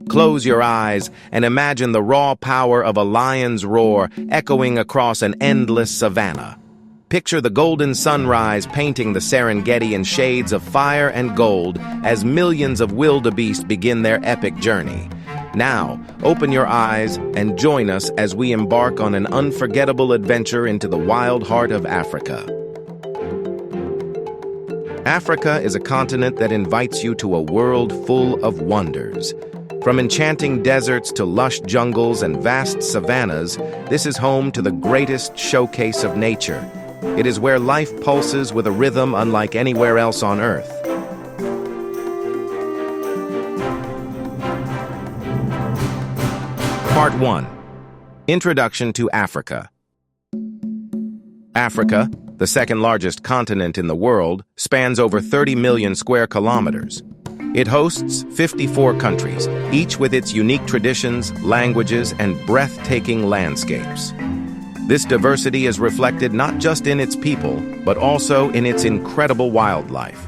Close your eyes and imagine the raw power of a lion's roar echoing across an endless savanna. Picture the golden sunrise painting the Serengeti in shades of fire and gold as millions of wildebeest begin their epic journey. Now, open your eyes and join us as we embark on an unforgettable adventure into the wild heart of Africa. Africa is a continent that invites you to a world full of wonders. From enchanting deserts to lush jungles and vast savannas, this is home to the greatest showcase of nature. It is where life pulses with a rhythm unlike anywhere else on Earth. Part 1. Introduction to Africa. Africa, the second largest continent in the world, spans over 30 million square kilometers. It hosts 54 countries, each with its unique traditions, languages, and breathtaking landscapes. This diversity is reflected not just in its people, but also in its incredible wildlife.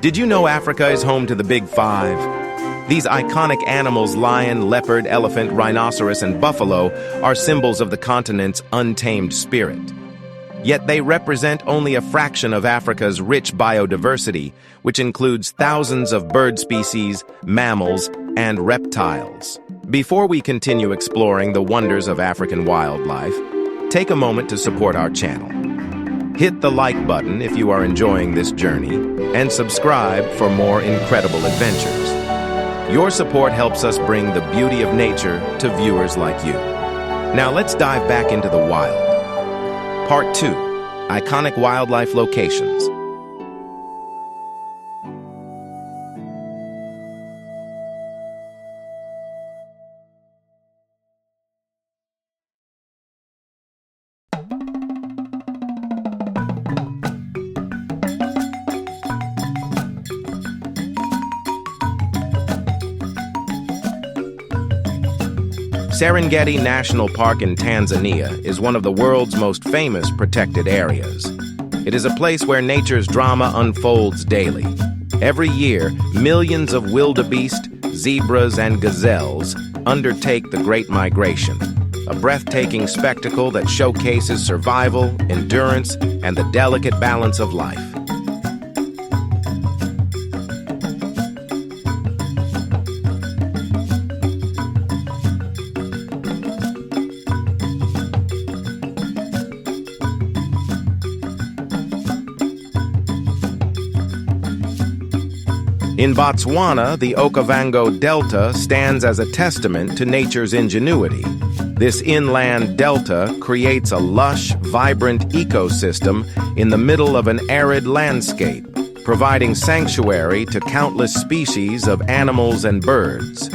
Did you know Africa is home to the Big Five? These iconic animals, lion, leopard, elephant, rhinoceros, and buffalo, are symbols of the continent's untamed spirit. Yet they represent only a fraction of Africa's rich biodiversity, which includes thousands of bird species, mammals, and reptiles. Before we continue exploring the wonders of African wildlife, take a moment to support our channel. Hit the like button if you are enjoying this journey, and subscribe for more incredible adventures. Your support helps us bring the beauty of nature to viewers like you. Now let's dive back into the wild. Part 2. Iconic wildlife locations. Serengeti National Park in Tanzania is one of the world's most famous protected areas. It is a place where nature's drama unfolds daily. Every year, millions of wildebeest, zebras, and gazelles undertake the Great Migration, a breathtaking spectacle that showcases survival, endurance, and the delicate balance of life. In Botswana, the Okavango Delta stands as a testament to nature's ingenuity. This inland delta creates a lush, vibrant ecosystem in the middle of an arid landscape, providing sanctuary to countless species of animals and birds.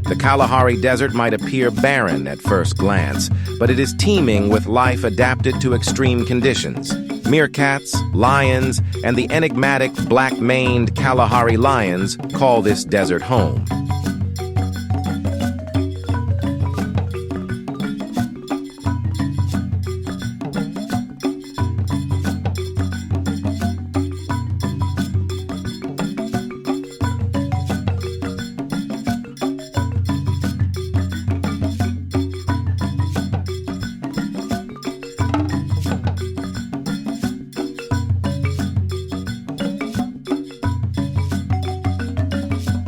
The Kalahari Desert might appear barren at first glance, but it is teeming with life adapted to extreme conditions. Meerkats, lions, and the enigmatic Black-Maned Kalahari Lions call this desert home.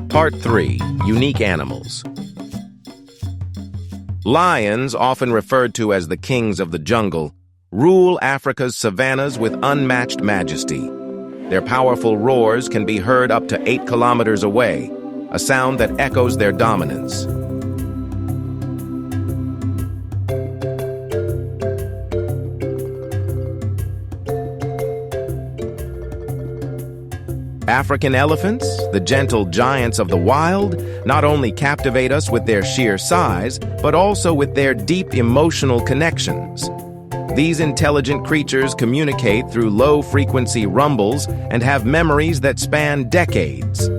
Part 3. Unique animals. Lions, often referred to as the kings of the jungle, rule Africa's savannas with unmatched majesty. Their powerful roars can be heard up to 8 kilometers away, a sound that echoes their dominance. African elephants, the gentle giants of the wild, not only captivate us with their sheer size, but also with their deep emotional connections. These intelligent creatures communicate through low-frequency rumbles and have memories that span decades.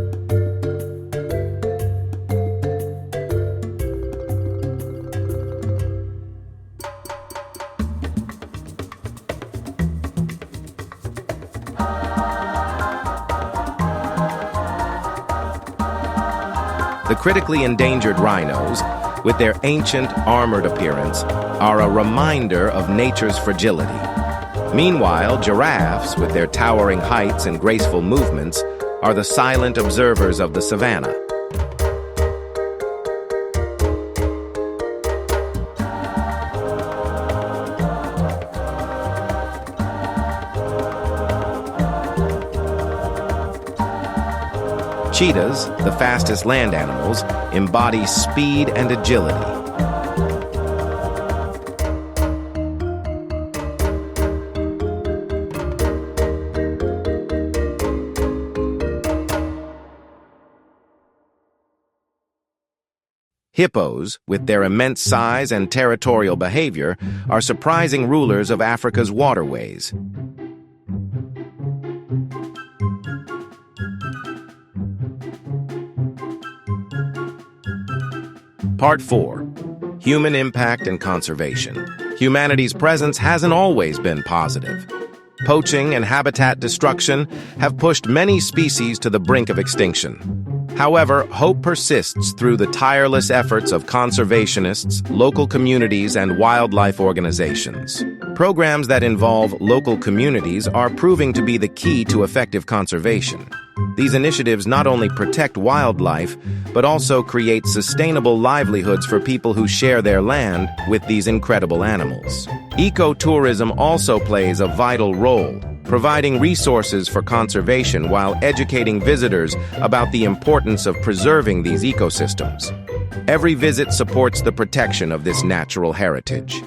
The critically endangered rhinos, with their ancient, armored appearance, are a reminder of nature's fragility. Meanwhile, giraffes, with their towering heights and graceful movements, are the silent observers of the savannah. Cheetahs, the fastest land animals, embody speed and agility. Hippos, with their immense size and territorial behavior, are surprising rulers of Africa's waterways. Part 4. Human impact and conservation. Humanity's presence hasn't always been positive. Poaching and habitat destruction have pushed many species to the brink of extinction. However, hope persists through the tireless efforts of conservationists, local communities, and wildlife organizations. Programs that involve local communities are proving to be the key to effective conservation. These initiatives not only protect wildlife, but also create sustainable livelihoods for people who share their land with these incredible animals. Ecotourism also plays a vital role, providing resources for conservation while educating visitors about the importance of preserving these ecosystems. Every visit supports the protection of this natural heritage.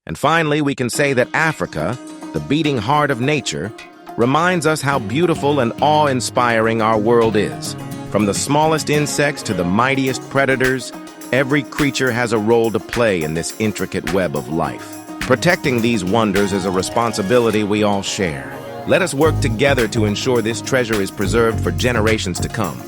And finally, we can say that Africa, the beating heart of nature, reminds us how beautiful and awe-inspiring our world is. From the smallest insects to the mightiest predators, every creature has a role to play in this intricate web of life. Protecting these wonders is a responsibility we all share. Let us work together to ensure this treasure is preserved for generations to come.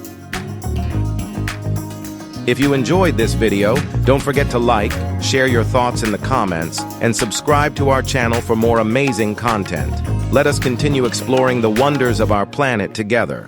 If you enjoyed this video, don't forget to like, share your thoughts in the comments, and subscribe to our channel for more amazing content. Let us continue exploring the wonders of our planet together.